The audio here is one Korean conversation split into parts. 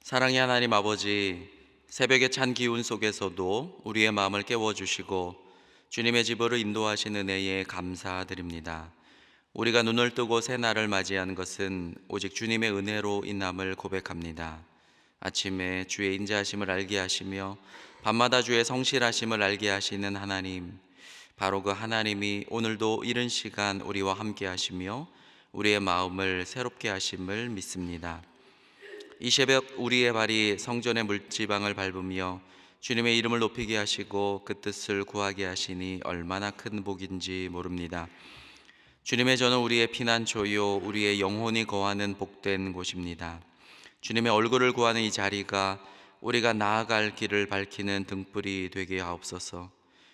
사랑의 하나님 아버지, 새벽의 찬 기운 속에서도 우리의 마음을 깨워주시고 주님의 집으로 인도하신 은혜에 감사드립니다. 우리가 눈을 뜨고 새 날을 맞이하는 것은 오직 주님의 은혜로 인함을 고백합니다. 아침에 주의 인자하심을 알게 하시며 밤마다 주의 성실하심을 알게 하시는 하나님, 바로 그 하나님이 오늘도 이른 시간 우리와 함께 하시며 우리의 마음을 새롭게 하심을 믿습니다. 이 새벽 우리의 발이 성전의 물지방을 밟으며 주님의 이름을 높이게 하시고 그 뜻을 구하게 하시니 얼마나 큰 복인지 모릅니다. 주님의 전은 우리의 피난처요 우리의 영혼이 거하는 복된 곳입니다. 주님의 얼굴을 구하는 이 자리가 우리가 나아갈 길을 밝히는 등불이 되게 하옵소서.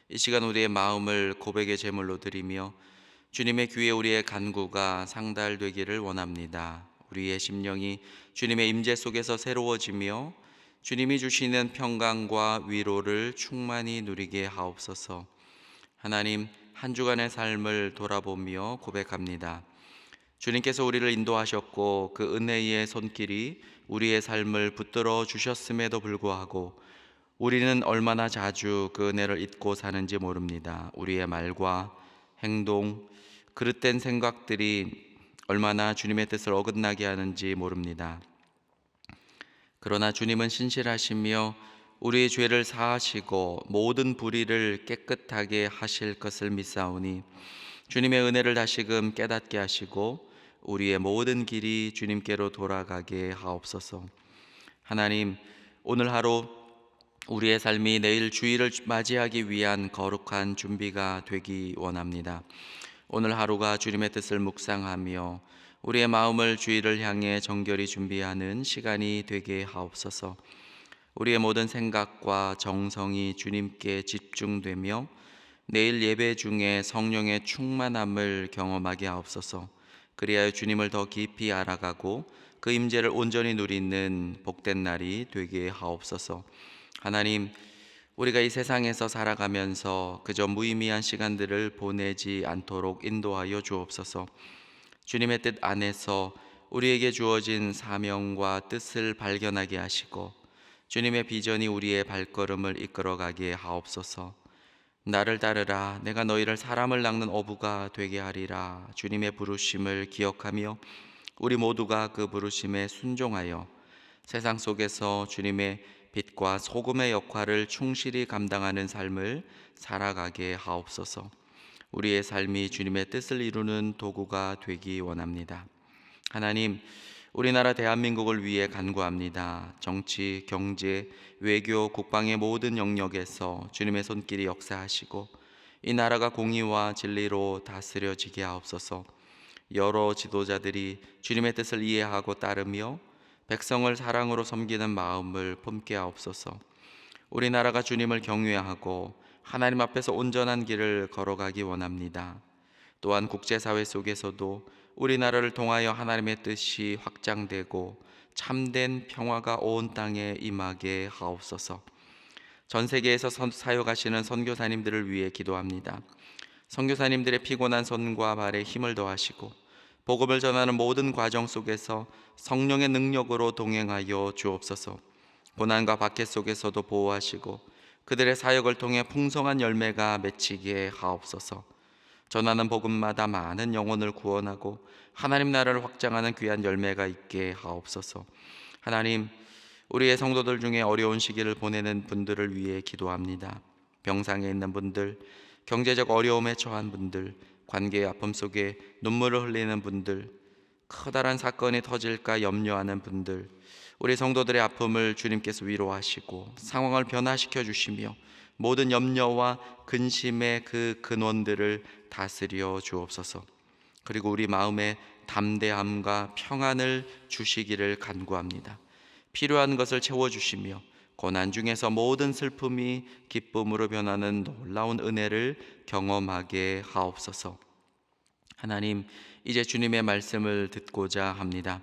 이 시간 우리의 마음을 고백의 제물로 드리며 주님의 귀에 우리의 간구가 상달되기를 원합니다. 우리의 심령이 주님의 임재 속에서 새로워지며 주님이 주시는 평강과 위로를 충만히 누리게 하옵소서. 하나님, 한 주간의 삶을 돌아보며 고백합니다. 주님께서 우리를 인도하셨고 그 은혜의 손길이 우리의 삶을 붙들어 주셨음에도 불구하고 우리는 얼마나 자주 그 은혜를 잊고 사는지 모릅니다. 우리의 말과 행동, 그릇된 생각들이 얼마나 주님의 뜻을 어긋나게 하는지 모릅니다. 그러나 주님은 신실하시며 우리의 죄를 사하시고 모든 불의를 깨끗하게 하실 것을 믿사오니 주님의 은혜를 다시금 깨닫게 하시고 우리의 모든 길이 주님께로 돌아가게 하옵소서. 하나님, 오늘 하루 우리의 삶이 내일 주일을 맞이하기 위한 거룩한 준비가 되기 원합니다. 오늘 하루가 주님의 뜻을 묵상하며 우리의 마음을 주일을 향해 정결히 준비하는 시간이 되게 하옵소서. 우리의 모든 생각과 정성이 주님께 집중되며 내일 예배 중에 성령의 충만함을 경험하게 하옵소서. 그리하여 주님을 더 깊이 알아가고 그 임재를 온전히 누리는 복된 날이 되게 하옵소서. 하나님, 우리가 이 세상에서 살아가면서 그저 무의미한 시간들을 보내지 않도록 인도하여 주옵소서. 주님의 뜻 안에서 우리에게 주어진 사명과 뜻을 발견하게 하시고 주님의 비전이 우리의 발걸음을 이끌어가게 하옵소서. 나를 따르라, 내가 너희를 사람을 낚는 어부가 되게 하리라. 주님의 부르심을 기억하며 우리 모두가 그 부르심에 순종하여 세상 속에서 주님의 빛과 소금의 역할을 충실히 감당하는 삶을 살아가게 하옵소서. 우리의 삶이 주님의 뜻을 이루는 도구가 되기 원합니다. 하나님, 우리나라 대한민국을 위해 간구합니다. 정치, 경제, 외교, 국방의 모든 영역에서 주님의 손길이 역사하시고 이 나라가 공의와 진리로 다스려지게 하옵소서. 여러 지도자들이 주님의 뜻을 이해하고 따르며 백성을 사랑으로 섬기는 마음을 품게 하옵소서. 우리나라가 주님을 경외하고 하나님 앞에서 온전한 길을 걸어가기 원합니다. 또한 국제사회 속에서도 우리나라를 통하여 하나님의 뜻이 확장되고 참된 평화가 온 땅에 임하게 하옵소서. 전 세계에서 사역하시는 선교사님들을 위해 기도합니다. 선교사님들의 피곤한 손과 발에 힘을 더하시고 복음을 전하는 모든 과정 속에서 성령의 능력으로 동행하여 주옵소서. 고난과 박해 속에서도 보호하시고 그들의 사역을 통해 풍성한 열매가 맺히게 하옵소서. 전하는 복음마다 많은 영혼을 구원하고 하나님 나라를 확장하는 귀한 열매가 있게 하옵소서. 하나님, 우리의 성도들 중에 어려운 시기를 보내는 분들을 위해 기도합니다. 병상에 있는 분들, 경제적 어려움에 처한 분들, 관계의 아픔 속에 눈물을 흘리는 분들, 커다란 사건이 터질까 염려하는 분들, 우리 성도들의 아픔을 주님께서 위로하시고 상황을 변화시켜 주시며 모든 염려와 근심의 그 근원들을 다스려 주옵소서. 그리고 우리 마음에 담대함과 평안을 주시기를 간구합니다. 필요한 것을 채워주시며 고난 중에서 모든 슬픔이 기쁨으로 변하는 놀라운 은혜를 경험하게 하옵소서. 하나님, 이제 주님의 말씀을 듣고자 합니다.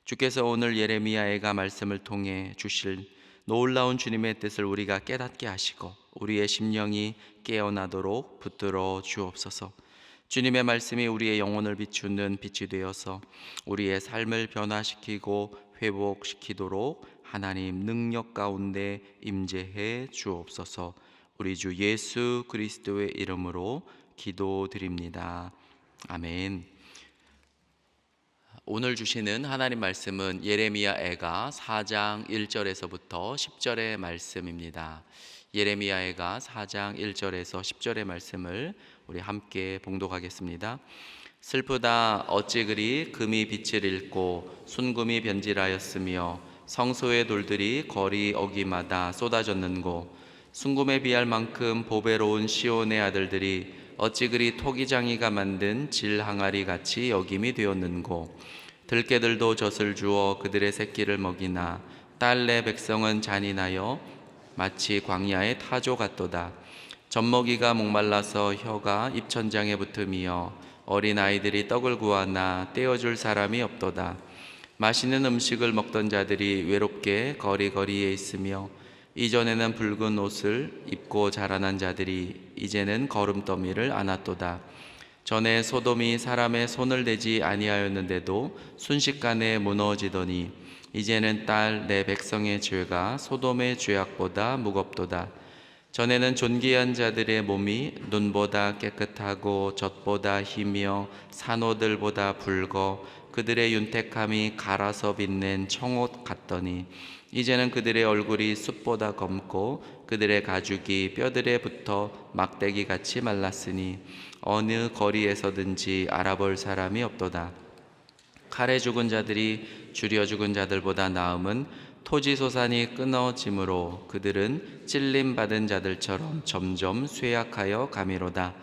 주께서 오늘 예레미야에가 말씀을 통해 주실 놀라운 주님의 뜻을 우리가 깨닫게 하시고 우리의 심령이 깨어나도록 붙들어 주옵소서. 주님의 말씀이 우리의 영혼을 비추는 빛이 되어서 우리의 삶을 변화시키고 회복시키도록 하나님 능력 가운데 임재해 주옵소서. 우리 주 예수 그리스도의 이름으로 기도드립니다. 아멘. 오늘 주시는 하나님 말씀은 예레미야 애가 4장 1절에서부터 10절의 말씀입니다. 예레미야 애가 4장 1절에서 10절의 말씀을 우리 함께 봉독하겠습니다. 슬프다 어찌 그리 금이 빛을 잃고 순금이 변질하였으며 성소의 돌들이 거리 어기마다 쏟아졌는고 순금에 비할 만큼 보배로운 시온의 아들들이 어찌 그리 토기장이가 만든 질 항아리 같이 여김이 되었는고 들깨들도 젖을 주어 그들의 새끼를 먹이나 딸 내 백성은 잔인하여 마치 광야의 타조 같도다. 젖먹이가 목말라서 혀가 입천장에 붙음이여 어린 아이들이 떡을 구하나 떼어줄 사람이 없도다. 맛있는 음식을 먹던 자들이 외롭게 거리거리에 있으며 이전에는 붉은 옷을 입고 자라난 자들이 이제는 거름더미를 안았도다. 전에 소돔이 사람의 손을 대지 아니하였는데도 순식간에 무너지더니 이제는 딸 내 백성의 죄가 소돔의 죄악보다 무겁도다. 전에는 존귀한 자들의 몸이 눈보다 깨끗하고 젖보다 희며 산호들보다 붉어 그들의 윤택함이 갈아서 빛낸 청옷 같더니 이제는 그들의 얼굴이 숯보다 검고 그들의 가죽이 뼈들에 붙어 막대기 같이 말랐으니 어느 거리에서든지 알아볼 사람이 없도다. 칼에 죽은 자들이 줄여 죽은 자들보다 나음은 토지소산이 끊어짐으로 그들은 찔림받은 자들처럼 점점 쇠약하여 가미로다.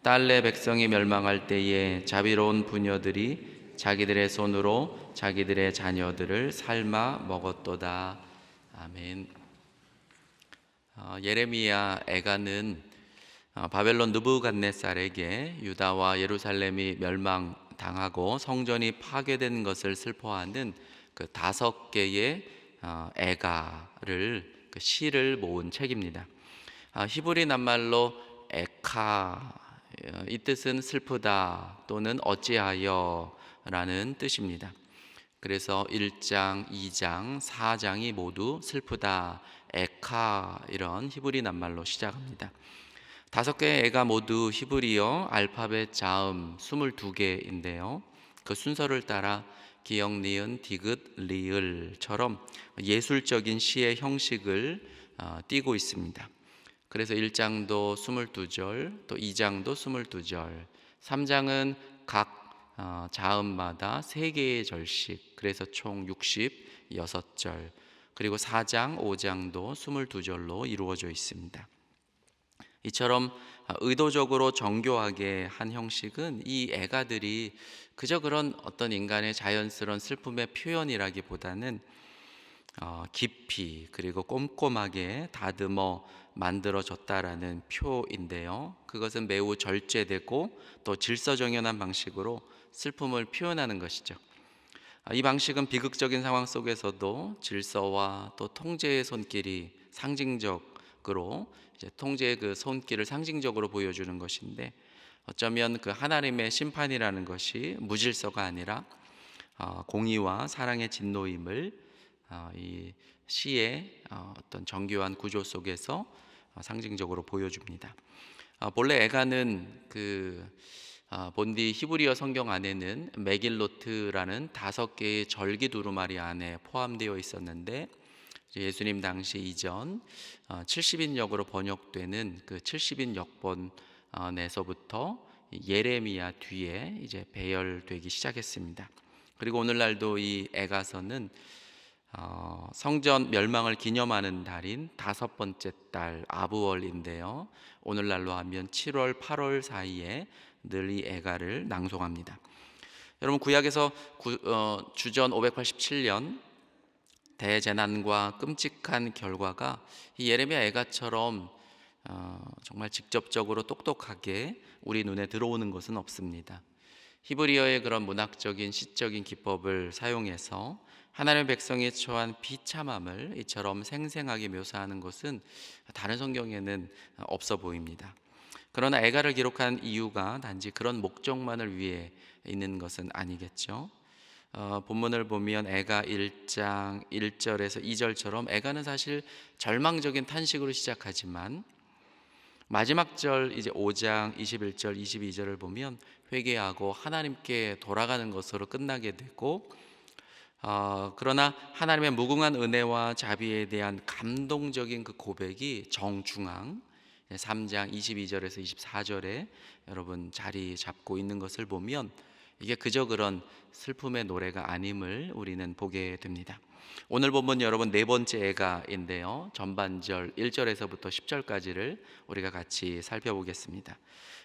딸 내 백성이 멸망할 때에 자비로운 부녀들이 자기들의 손으로 자기들의 자녀들을 삶아 먹었도다. 아멘. 예레미야 애가는 바벨론 느부갓네살에게 유다와 예루살렘이 멸망당하고 성전이 파괴된 것을 슬퍼하는 그 5개의 애가를 그 시를 모은 책입니다. 히브리 낱말로 에카, 이 뜻은 슬프다 또는 어찌하여 라는 뜻입니다. 그래서 1장, 2장, 4장이 모두 슬프다, 에카 이런 히브리 낱말로 시작합니다. 5개의 애가 모두 히브리어 알파벳 자음 22개인데요. 그 순서를 따라 기역, 니은, 디귿, 리을처럼 예술적인 시의 형식을 띠고 있습니다. 그래서 1장도 22절, 또 2장도 22절, 3장은 각 자음마다 3개의 절씩, 그래서 총 66절, 그리고 4장, 5장도 22절로 이루어져 있습니다. 이처럼 의도적으로 정교하게 한 형식은 이 애가들이 그저 그런 어떤 인간의 자연스러운 슬픔의 표현이라기보다는 깊이 그리고 꼼꼼하게 다듬어 만들어졌다라는 표인데요. 그것은 매우 절제되고 또 질서정연한 방식으로 슬픔을 표현하는 것이죠. 이 방식은 비극적인 상황 속에서도 질서와 또 통제의 손길이 상징적으로 이제 통제의 그 손길을 상징적으로 보여주는 것인데, 어쩌면 그 하나님의 심판이라는 것이 무질서가 아니라 공의와 사랑의 진노임을 이 시의 어떤 정교한 구조 속에서 상징적으로 보여줍니다. 본래 애가는 그 본디 히브리어 성경 안에는 메길로트라는 5개의 절기 두루마리 안에 포함되어 있었는데, 예수님 당시 이전 70인역으로 번역되는 그 70인 역본에서부터 예레미야 뒤에 이제 배열되기 시작했습니다. 그리고 오늘날도 이 애가서는 성전 멸망을 기념하는 달인 5번째 달 아부월인데요, 오늘날로 하면 7월, 8월 사이에 늘 이 애가를 낭송합니다. 여러분, 구약에서 주전 587년 대재난과 끔찍한 결과가 이 예레미야 애가처럼 정말 직접적으로 똑똑하게 우리 눈에 들어오는 것은 없습니다. 히브리어의 그런 문학적인 시적인 기법을 사용해서 하나님의 백성이 처한 비참함을 이처럼 생생하게 묘사하는 것은 다른 성경에는 없어 보입니다. 그러나 애가를 기록한 이유가 단지 그런 목적만을 위해 있는 것은 아니겠죠. 본문을 보면 애가 1장 1절에서 2절처럼 애가는 사실 절망적인 탄식으로 시작하지만 마지막 절 이제 5장 21절 22절을 보면 회개하고 하나님께 돌아가는 것으로 끝나게 되고, 그러나 하나님의 무궁한 은혜와 자비에 대한 감동적인 그 고백이 정중앙 3장 22절에서 24절에 여러분 자리 잡고 있는 것을 보면 이게 그저 그런 슬픔의 노래가 아님을 우리는 보게 됩니다. 오늘 본문 여러분 네 번째 애가인데요, 전반절 1절에서부터 10절까지를 우리가 같이 살펴보겠습니다.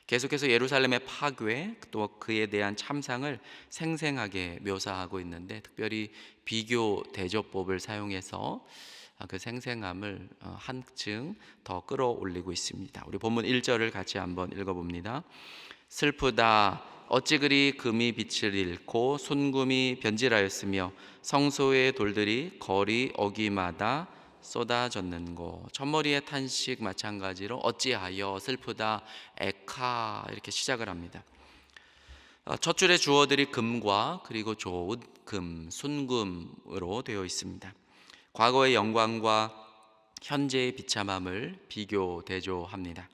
계속해서 예루살렘의 파괴 또 그에 대한 참상을 생생하게 묘사하고 있는데, 특별히 비교 대조법을 사용해서 그 생생함을 한층 더 끌어올리고 있습니다. 우리 본문 1절을 같이 한번 읽어봅니다. 슬프다, 어찌 그리 금이 빛을 잃고 순금이 변질하였으며 성소의 돌들이 거리 어귀마다 쏟아졌는고. 첫머리의 탄식 마찬가지로 어찌하여, 슬프다, 에카 이렇게 시작을 합니다. 첫 줄의 주어들이 금과 그리고 좋은 금, 순금으로 되어 있습니다. 과거의 영광과 현재의 비참함을 비교 대조합니다.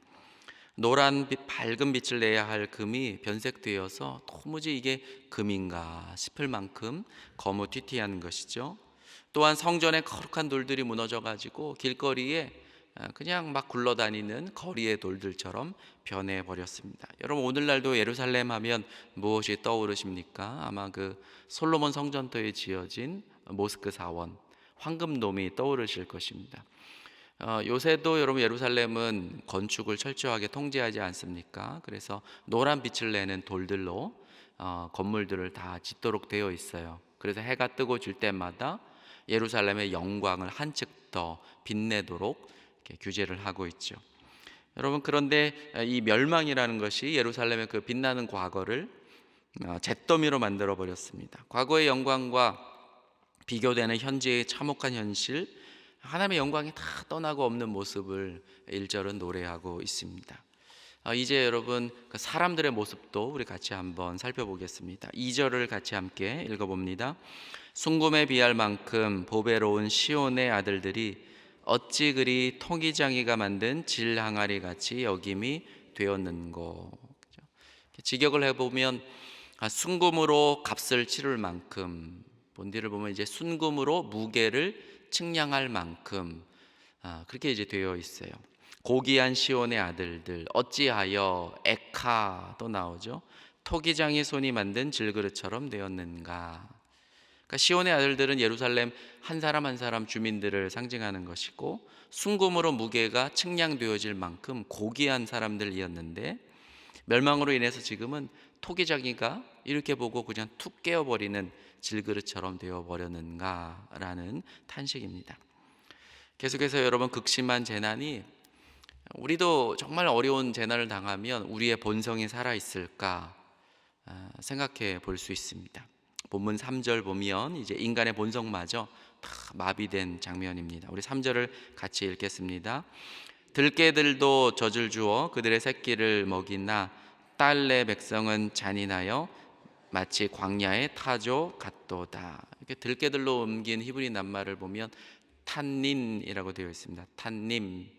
노란 밝은 빛을 내야 할 금이 변색되어서 도무지 이게 금인가 싶을 만큼 거무튀튀한 것이죠. 또한 성전의 거룩한 돌들이 무너져 가지고 길거리에 그냥 막 굴러다니는 거리의 돌들처럼 변해 버렸습니다. 여러분, 오늘날도 예루살렘 하면 무엇이 떠오르십니까? 아마 그 솔로몬 성전터에 지어진 모스크 사원, 황금돔이 떠오르실 것입니다. 요새도 여러분 예루살렘은 건축을 철저하게 통제하지 않습니까? 그래서 노란 빛을 내는 돌들로 건물들을 다 짓도록 되어 있어요. 그래서 해가 뜨고 질 때마다 예루살렘의 영광을 한층 더 빛내도록 이렇게 규제를 하고 있죠. 여러분, 그런데 이 멸망이라는 것이 예루살렘의 그 빛나는 과거를 잿더미로 만들어 버렸습니다. 과거의 영광과 비교되는 현재의 참혹한 현실, 하나님의 영광이 다 떠나고 없는 모습을 1절은 노래하고 있습니다. 이제 여러분 그 사람들의 모습도 우리 같이 한번 살펴보겠습니다. 2절을 같이 함께 읽어봅니다. 순금에 비할 만큼 보배로운 시온의 아들들이 어찌 그리 통기장이가 만든 질 항아리 같이 여김이 되었는고. 직역을 해보면 순금으로 값을 치를 만큼, 본디를 보면 이제 순금으로 무게를 측량할 만큼, 그렇게 이제 되어 있어요. 고귀한 시온의 아들들, 어찌하여, 에카 또 나오죠. 토기장의 손이 만든 질그릇처럼 되었는가. 그러니까 시온의 아들들은 예루살렘 한 사람 한 사람 주민들을 상징하는 것이고, 순금으로 무게가 측량되어질 만큼 고귀한 사람들이었는데, 멸망으로 인해서 지금은 토기장이가 이렇게 보고 그냥 툭 깨어버리는 질그릇처럼 되어버렸는가라는 탄식입니다. 계속해서 여러분, 극심한 재난이, 우리도 정말 어려운 재난을 당하면 우리의 본성이 살아있을까 생각해 볼 수 있습니다. 본문 3절 보면 이제 인간의 본성마저 다 마비된 장면입니다. 우리 3절을 같이 읽겠습니다. 들깨들도 젖을 주어 그들의 새끼를 먹이나 딸내 백성은 잔인하여 마치 광야의 타조 같도다. 이렇게 들깨들로 옮긴 히브리 낱말을 보면 탄닌이라고 되어 있습니다. 탄님,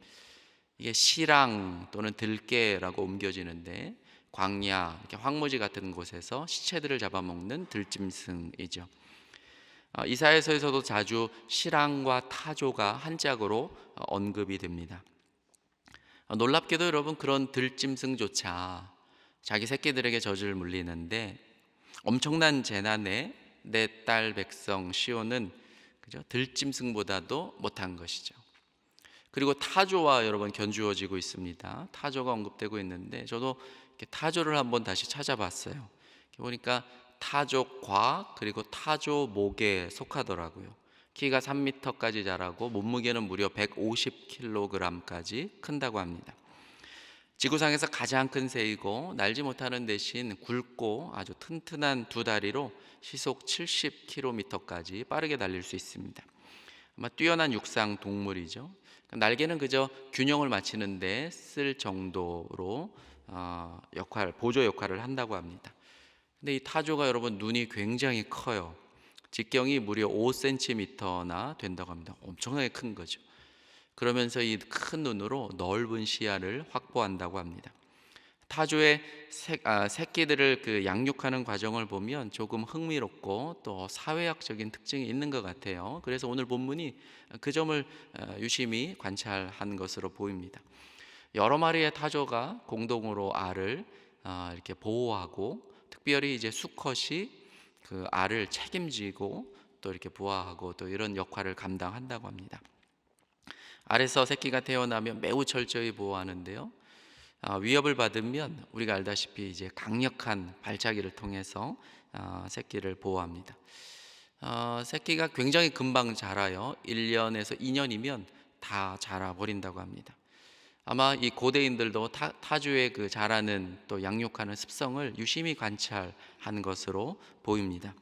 이게 시랑 또는 들깨라고 옮겨지는데, 광야, 이렇게 황무지 같은 곳에서 시체들을 잡아먹는 들짐승이죠. 이사야서에서도 자주 시랑과 타조가 한짝으로 언급이 됩니다. 놀랍게도 여러분, 그런 들짐승조차 자기 새끼들에게 젖을 물리는데, 엄청난 재난에 내 딸 백성 시온은 그죠? 들짐승보다도 못한 것이죠. 그리고 타조와 여러분 견주어지고 있습니다. 타조가 언급되고 있는데, 저도 이렇게 타조를 한번 다시 찾아봤어요. 보니까 타조과 그리고 타조목에 속하더라고요. 키가 3m까지 자라고 몸무게는 무려 150kg까지 큰다고 합니다. 지구상에서 가장 큰 새이고, 날지 못하는 대신 굵고 아주 튼튼한 두 다리로 시속 70km까지 빠르게 달릴 수 있습니다. 아마 뛰어난 육상 동물이죠. 날개는 그저 균형을 맞추는데 쓸 정도로 보조 역할을 한다고 합니다. 근데 이 타조가 여러분 눈이 굉장히 커요. 직경이 무려 5cm나 된다고 합니다. 엄청나게 큰 거죠. 그러면서 이 큰 눈으로 넓은 시야를 확보한다고 합니다. 타조의 새끼들을 그 양육하는 과정을 보면 조금 흥미롭고 또 사회학적인 특징이 있는 것 같아요. 그래서 오늘 본문이 그 점을 유심히 관찰한 것으로 보입니다. 여러 마리의 타조가 공동으로 알을 이렇게 보호하고, 특별히 이제 수컷이 그 알을 책임지고 또 이렇게 부화하고 또 이런 역할을 감당한다고 합니다. 알에서 새끼가 태어나면 매우 철저히 보호하는데요. 위협을 받으면 우리가 알다시피 이제 강력한 발차기를 통해서 새끼를 보호합니다. 새끼가 굉장히 금방 자라요. 1년에서 2년이면 다 자라버린다고 합니다. 아마 이 고대인들도 타주의 그 자라는 또 양육하는 습성을 유심히 관찰한 것으로 보입니다.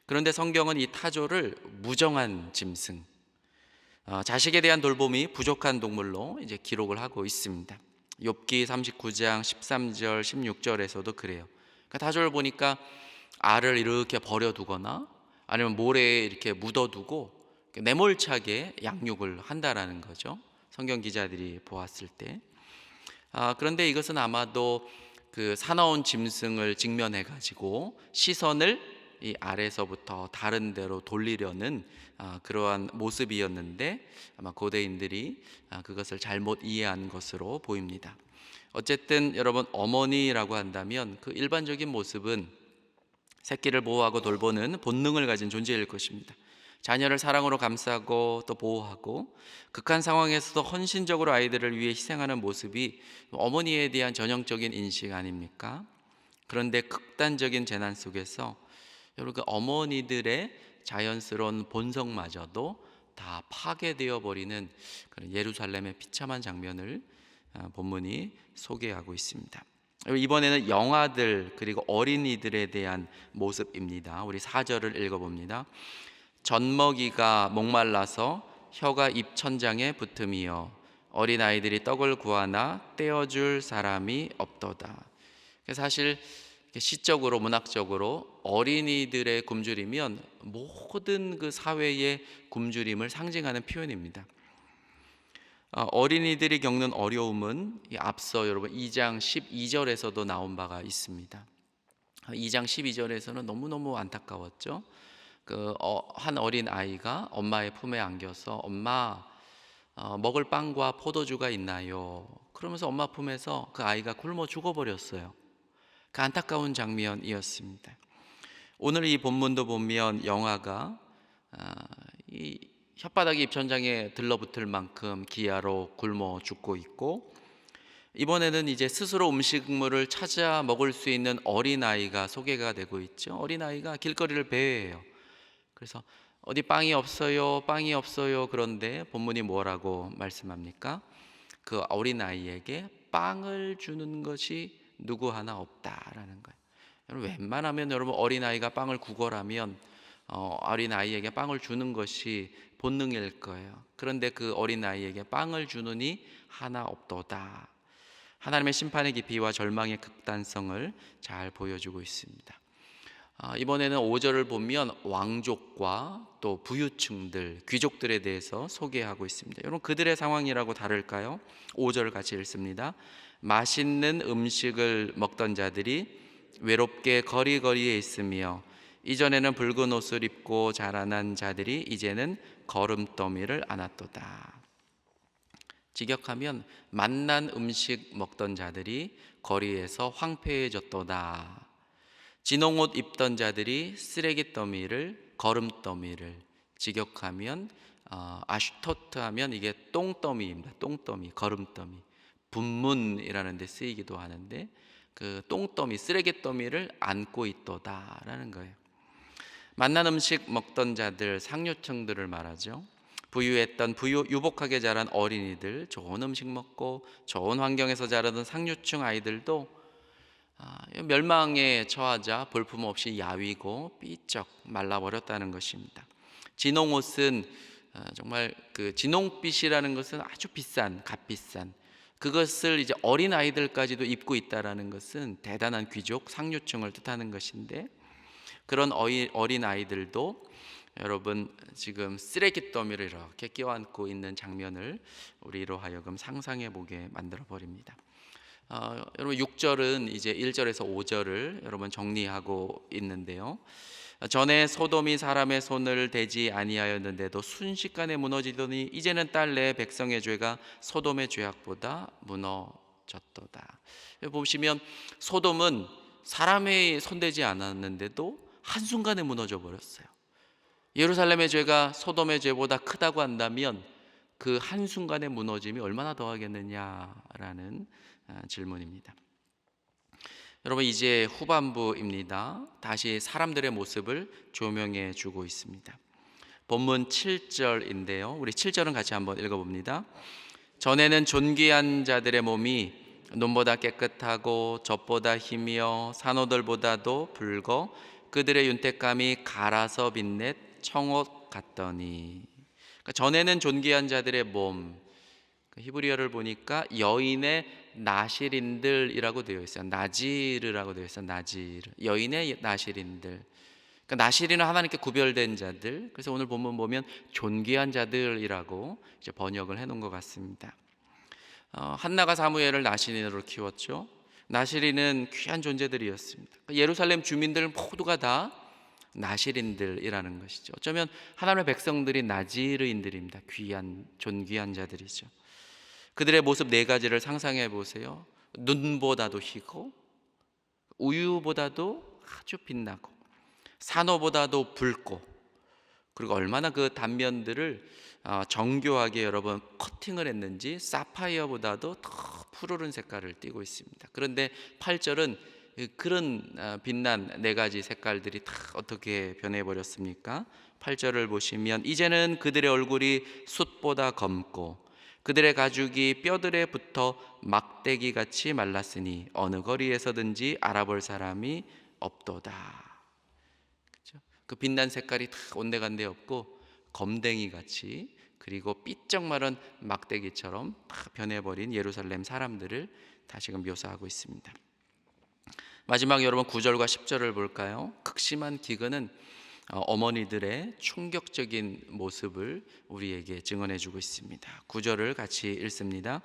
그런데 성경은 이 타조를 무정한 짐승, 자식에 대한 돌봄이 부족한 동물로 이제 기록을 하고 있습니다. 욥기 39장 13절 16절에서도 그래요. 그러니까 타조를 보니까 알을 이렇게 버려두거나 아니면 모래에 이렇게 묻어두고 매몰차게 양육을 한다라는 거죠. 성경 기자들이 보았을 때. 그런데 이것은 아마도 그 사나운 짐승을 직면해 가지고 시선을 이 알에서부터 다른 데로 돌리려는 그러한 모습이었는데, 아마 고대인들이 그것을 잘못 이해한 것으로 보입니다. 어쨌든 여러분, 어머니라고 한다면 그 일반적인 모습은 새끼를 보호하고 돌보는 본능을 가진 존재일 것입니다. 자녀를 사랑으로 감싸고 또 보호하고 극한 상황에서도 헌신적으로 아이들을 위해 희생하는 모습이 어머니에 대한 전형적인 인식 아닙니까? 그런데 극단적인 재난 속에서 여러분, 그 어머니들의 자연스러운 본성마저도 다 파괴되어 버리는 그런 예루살렘의 비참한 장면을 본문이 소개하고 있습니다. 이번에는 영아들 그리고 어린이들에 대한 모습입니다. 우리 4절을 읽어봅니다. 젖먹이가 목말라서 혀가 입 천장에 붙음이여 어린아이들이 떡을 구하나 떼어줄 사람이 없도다. 사실 시적으로 문학적으로 어린이들의 굶주리면 모든 그 사회의 굶주림을 상징하는 표현입니다. 어린이들이 겪는 어려움은 앞서 여러분 2장 12절에서도 나온 바가 있습니다. 2장 12절에서는 너무너무 안타까웠죠. 한 어린 아이가 엄마의 품에 안겨서 엄마, 먹을 빵과 포도주가 있나요? 그러면서 엄마 품에서 그 아이가 굶어 죽어버렸어요. 그 안타까운 장면이었습니다. 오늘 이 본문도 보면 영아가 이 혓바닥이 입천장에 들러붙을 만큼 기아로 굶어 죽고 있고, 이번에는 이제 스스로 음식물을 찾아 먹을 수 있는 어린아이가 소개가 되고 있죠. 어린아이가 길거리를 배회해요. 그래서 어디 빵이 없어요, 빵이 없어요. 그런데 본문이 뭐라고 말씀합니까? 그 어린아이에게 빵을 주는 것이 누구 하나 없다라는 거예요. 여러분, 웬만하면 여러분 어린아이가 빵을 구걸하면 어린아이에게 빵을 주는 것이 본능일 거예요. 그런데 그 어린아이에게 빵을 주느니 하나 없도다. 하나님의 심판의 깊이와 절망의 극단성을 잘 보여주고 있습니다. 이번에는 5절을 보면 왕족과 또 부유층들, 귀족들에 대해서 소개하고 있습니다. 여러분, 그들의 상황이라고 다를까요? 5절 같이 읽습니다. 맛있는 음식을 먹던 자들이 외롭게 거리거리에 있으며 이전에는 붉은 옷을 입고 자라난 자들이 이제는 거름더미를 안았도다. 직역하면 맛난 음식 먹던 자들이 거리에서 황폐해졌도다. 진홍옷 입던 자들이 쓰레기 더미를, 거름더미를, 직역하면 아슈토트 하면 이게 똥더미입니다. 똥더미, 거름더미, 분문이라는 데 쓰이기도 하는데 그 똥더미, 쓰레기 더미를 안고 있도다라는 거예요. 맛난 음식 먹던 자들, 상류층들을 말하죠. 부유했던 유복하게 자란 어린이들, 좋은 음식 먹고 좋은 환경에서 자라던 상류층 아이들도 멸망에 처하자 볼품없이 야위고 삐쩍 말라버렸다는 것입니다. 진홍옷은 정말 그 진홍빛이라는 것은 아주 비싼, 값비싼, 그것을 이제 어린 아이들까지도 입고 있다라는 것은 대단한 귀족, 상류층을 뜻하는 것인데, 그런 어린 아이들도 여러분 지금 쓰레기 더미를 이렇게 껴안고 있는 장면을 우리로 하여금 상상해 보게 만들어 버립니다. 여러분 6절은 이제 1절에서 5절을 여러분 정리하고 있는데요. 전에 소돔이 사람의 손을 대지 아니하였는데도 순식간에 무너지더니 이제는 딸내 백성의 죄가 소돔의 죄악보다 무너졌도다. 보시면 소돔은 사람의 손대지 않았는데도 한순간에 무너져 버렸어요. 예루살렘의 죄가 소돔의 죄보다 크다고 한다면 그 한순간의 무너짐이 얼마나 더하겠느냐라는 질문입니다. 여러분 이제 후반부입니다. 다시 사람들의 모습을 조명해 주고 있습니다. 본문 7절인데요. 우리 7절은 같이 한번 읽어봅니다. 전에는 존귀한 자들의 몸이 눈보다 깨끗하고 젖보다 희며 산호들보다도 붉어 그들의 윤택감이 갈아서 빛넷 청옷 같더니. 그러니까 전에는 존귀한 자들의 몸, 히브리어를 보니까 여인의 나실인들이라고 되어 있어요. 나지르라고 되어 있어요. 나지르. 여인의 나실인들. 그러니까 나실인은 하나님께 구별된 자들. 그래서 오늘 본문 보면 존귀한 자들이라고 이제 번역을 해놓은 것 같습니다. 한나가 사무엘을 나실인으로 키웠죠. 나실인은 귀한 존재들이었습니다. 그러니까 예루살렘 주민들 모두가 다 나실인들이라는 것이죠. 어쩌면 하나님의 백성들이 나지르인들입니다. 귀한 존귀한 자들이죠. 그들의 모습 네 가지를 상상해 보세요. 눈보다도 희고, 우유보다도 아주 빛나고, 산호보다도 붉고, 그리고 얼마나 그 단면들을 정교하게 여러분 커팅을 했는지 사파이어보다도 더 푸르른 색깔을 띠고 있습니다. 그런데 8절은 그런 빛난 네 가지 색깔들이 다 어떻게 변해버렸습니까? 8절을 보시면 이제는 그들의 얼굴이 숯보다 검고 그들의 가죽이 뼈들에 붙어 막대기같이 말랐으니 어느 거리에서든지 알아볼 사람이 없도다. 그렇죠? 그 빛난 색깔이 다 온데간데 없고 검댕이같이 그리고 삐쩍 마른 막대기처럼 다 변해버린 예루살렘 사람들을 다시금 묘사하고 있습니다. 마지막 여러분 9절과 10절을 볼까요? 극심한 기근은 어머니들의 충격적인 모습을 우리에게 증언해주고 있습니다. 9절을 같이 읽습니다.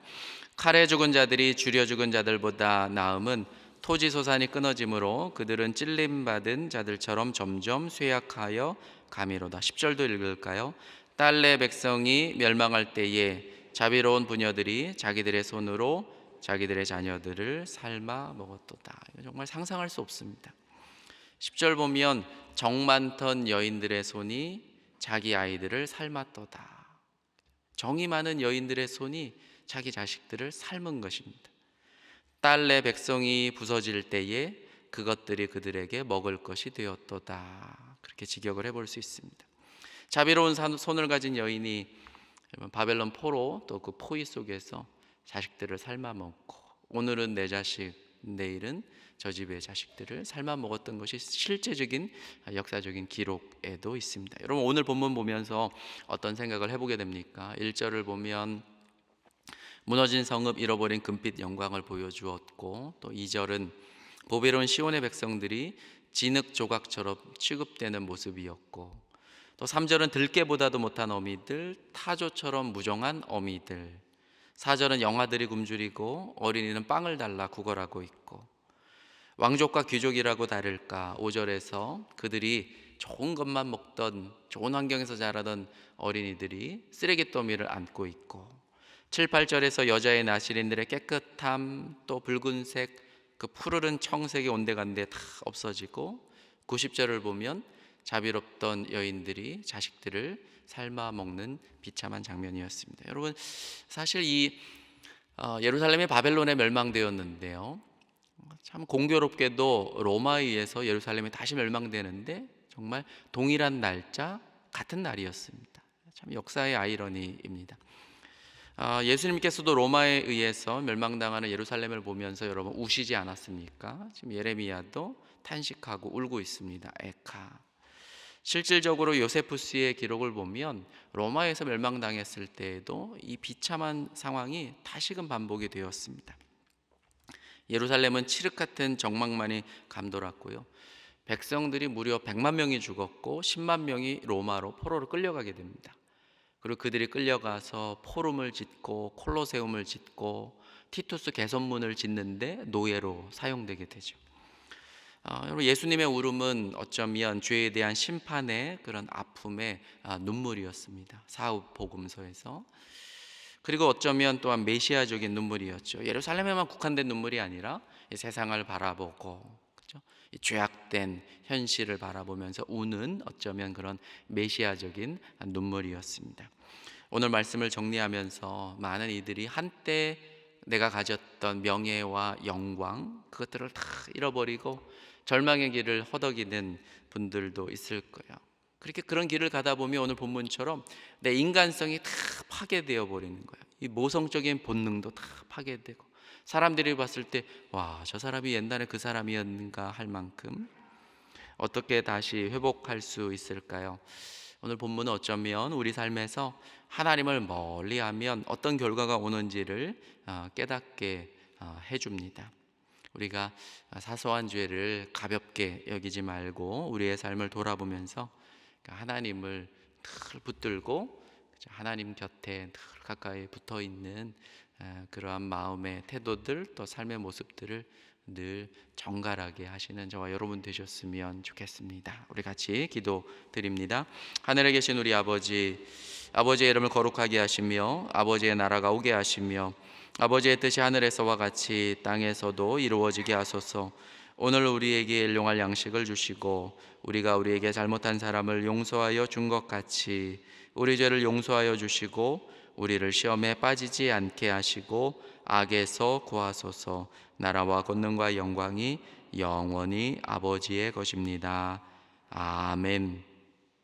칼에 죽은 자들이 줄여 죽은 자들보다 나음은 토지 소산이 끊어짐으로 그들은 찔림받은 자들처럼 점점 쇠약하여 가미로다. 10절도 읽을까요? 딸내 백성이 멸망할 때에 자비로운 부녀들이 자기들의 손으로 자기들의 자녀들을 삶아 먹었도다. 이거 정말 상상할 수 없습니다. 10절 보면 정 많던 여인들의 손이 자기 아이들을 삶았도다. 정이 많은 여인들의 손이 자기 자식들을 삶은 것입니다. 딸내 백성이 부서질 때에 그것들이 그들에게 먹을 것이 되었도다. 그렇게 직역을 해볼 수 있습니다. 자비로운 손을 가진 여인이 바벨론 포로 또 그 포위 속에서 자식들을 삶아 먹고 오늘은 내 자식, 내일은 저 집의 자식들을 삶아 먹었던 것이 실제적인 역사적인 기록에도 있습니다. 여러분 오늘 본문 보면서 어떤 생각을 해보게 됩니까? 1절을 보면 무너진 성읍 잃어버린 금빛 영광을 보여주었고 또 2절은 보배로운 시온의 백성들이 진흙 조각처럼 취급되는 모습이었고 또 3절은 들깨보다도 못한 어미들, 타조처럼 무정한 어미들, 4절은 영아들이 굶주리고 어린이는 빵을 달라 구걸하고 있고 왕족과 귀족이라고 다를까 5절에서 그들이 좋은 것만 먹던 좋은 환경에서 자라던 어린이들이 쓰레기 더미를 안고 있고 7, 8절에서 여자의 나실인들의 깨끗함 또 붉은색 그 푸르른 청색이 온데간데 다 없어지고 90절을 보면 자비롭던 여인들이 자식들을 삶아 먹는 비참한 장면이었습니다. 여러분 사실 이 예루살렘이 바벨론에 멸망되었는데요. 참 공교롭게도 로마에 의해서 예루살렘이 다시 멸망되는데 정말 동일한 날짜 같은 날이었습니다. 참 역사의 아이러니입니다. 예수님께서도 로마에 의해서 멸망당하는 예루살렘을 보면서 여러분 우시지 않았습니까? 지금 예레미야도 탄식하고 울고 있습니다. 에카. 실질적으로 요세푸스의 기록을 보면 로마에서 멸망당했을 때에도 이 비참한 상황이 다시금 반복이 되었습니다. 예루살렘은 칠흑 같은 정막만이 감돌았고요. 백성들이 무려 100만 명이 죽었고 10만 명이 로마로 포로로 끌려가게 됩니다. 그리고 그들이 끌려가서 포럼을 짓고 콜로세움을 짓고 티투스 개선문을 짓는데 노예로 사용되게 되죠. 여러분, 예수님의 울음은 어쩌면 죄에 대한 심판의 그런 아픔의 눈물이었습니다. 사복음서에서. 그리고 어쩌면 또한 메시아적인 눈물이었죠. 예루살렘에만 국한된 눈물이 아니라 이 세상을 바라보고, 그렇죠? 이 죄악된 현실을 바라보면서 우는 어쩌면 그런 메시아적인 눈물이었습니다. 오늘 말씀을 정리하면서 많은 이들이 한때 내가 가졌던 명예와 영광, 그것들을 다 잃어버리고 절망의 길을 허덕이는 분들도 있을 거예요. 그렇게 그런 길을 가다 보면 오늘 본문처럼 내 인간성이 다 파괴되어 버리는 거예요. 이 모성적인 본능도 다 파괴되고, 사람들이 봤을 때 와, 저 사람이 옛날에 그 사람이었는가 할 만큼. 어떻게 다시 회복할 수 있을까요? 오늘 본문은 어쩌면 우리 삶에서 하나님을 멀리하면 어떤 결과가 오는지를 깨닫게 해줍니다. 우리가 사소한 죄를 가볍게 여기지 말고 우리의 삶을 돌아보면서 하나님을 늘 붙들고 하나님 곁에 늘 가까이 붙어 있는 그러한 마음의 태도들, 또 삶의 모습들을 늘 정갈하게 하시는 저와 여러분 되셨으면 좋겠습니다. 우리 같이 기도드립니다. 하늘에 계신 우리 아버지, 아버지의 이름을 거룩하게 하시며 아버지의 나라가 오게 하시며 아버지의 뜻이 하늘에서와 같이 땅에서도 이루어지게 하소서. 오늘 우리에게 일용할 양식을 주시고 우리가 우리에게 잘못한 사람을 용서하여 준 것 같이 우리 죄를 용서하여 주시고 우리를 시험에 빠지지 않게 하시고 악에서 구하소서. 나라와 권능과 영광이 영원히 아버지의 것입니다. 아멘.